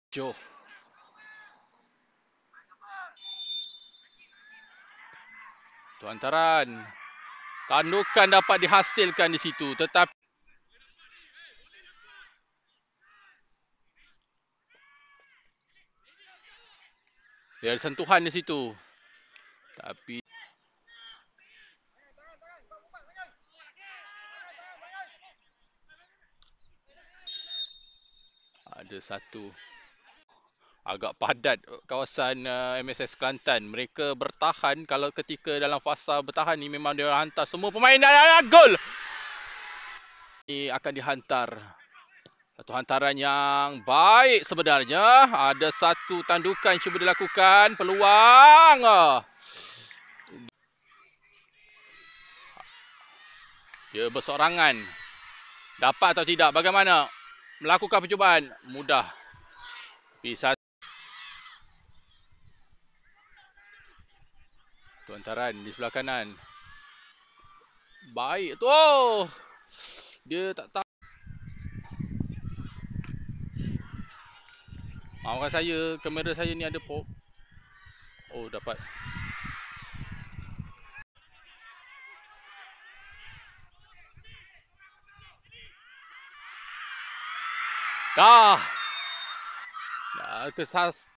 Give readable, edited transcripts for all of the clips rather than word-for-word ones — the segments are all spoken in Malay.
Joe. Tuantaran. Tandukan dapat dihasilkan di situ, tetapi dia ada sentuhan di situ. Tapi ada satu agak padat kawasan MSS Kelantan. Mereka bertahan kalau ketika dalam fasa bertahan ni memang dia hantar semua pemain dan gol. Ini akan dihantar. Satu hantaran yang baik sebenarnya. Ada satu tandukan yang cuba dilakukan. Peluang. Dia bersorangan. Dapat atau tidak? Bagaimana? Melakukan percubaan. Mudah. Bisa. Hantaran di sebelah kanan. Baik tu. Oh! Dia tak tahu. Maafkan saya, kamera saya ni ada pop. Oh, dapat. Dah. Dah kesas.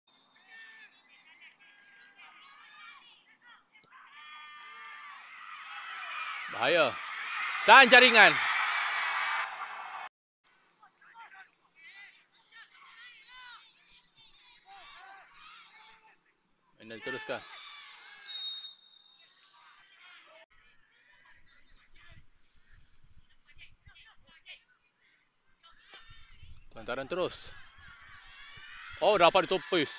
Bahaya. Dan jaringan. Ini diteruskan. Hantaran terus. Oh, dapat ditopis.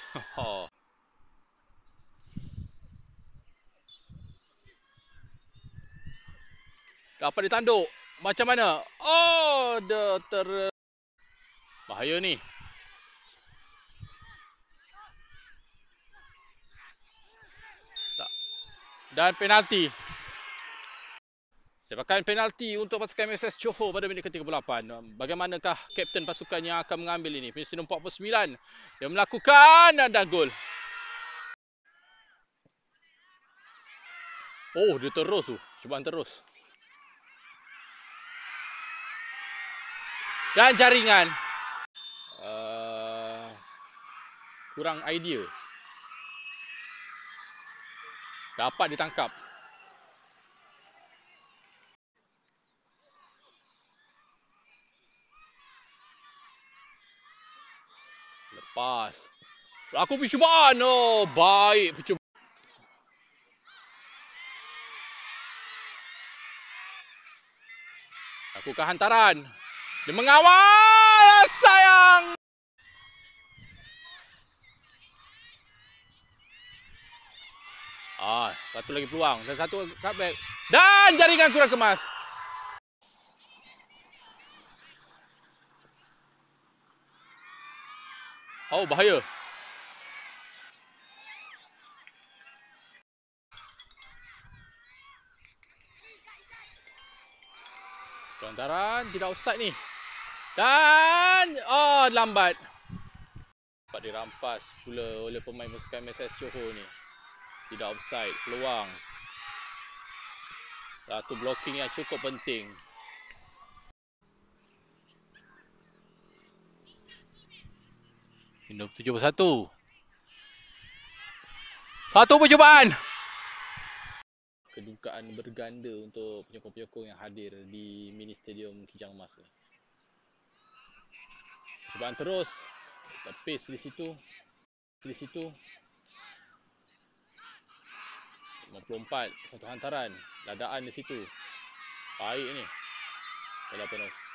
Dapat ditanduk. Macam mana? Oh, dia bahaya ni. Dan penalti. Sepakan penalti untuk pasukan MSS Johor pada minit ke-38. Bagaimanakah kapten pasukan yang akan mengambil ini? Minit 49. Dia melakukan dan gol. Oh, dia terus tu. Cubaan terus. Dan jaringan. Kurang idea. Dapat ditangkap. Lepas. Aku percubaan. Oh, baik percubaan. Lakukan hantaran. Dia mengawal. Sayang. Satu lagi peluang. Dan satu cutback. Dan jaringan kurang kemas. Oh, bahaya. Hantaran. Tidak offside ni. Dan lambat. Dapat dirampas pula oleh pemain pasukan MSS Johor ni. Tidak offside. Peluang. Satu blocking yang cukup penting. Minit 71. Satu percubaan. Kedukaan berganda untuk penyokong-penyokong yang hadir di mini stadium Kijang Emas ni. Percubaan terus. Tepis di situ. 54. Satu hantaran. Ladaan di situ. Baik ni. Dalam penos.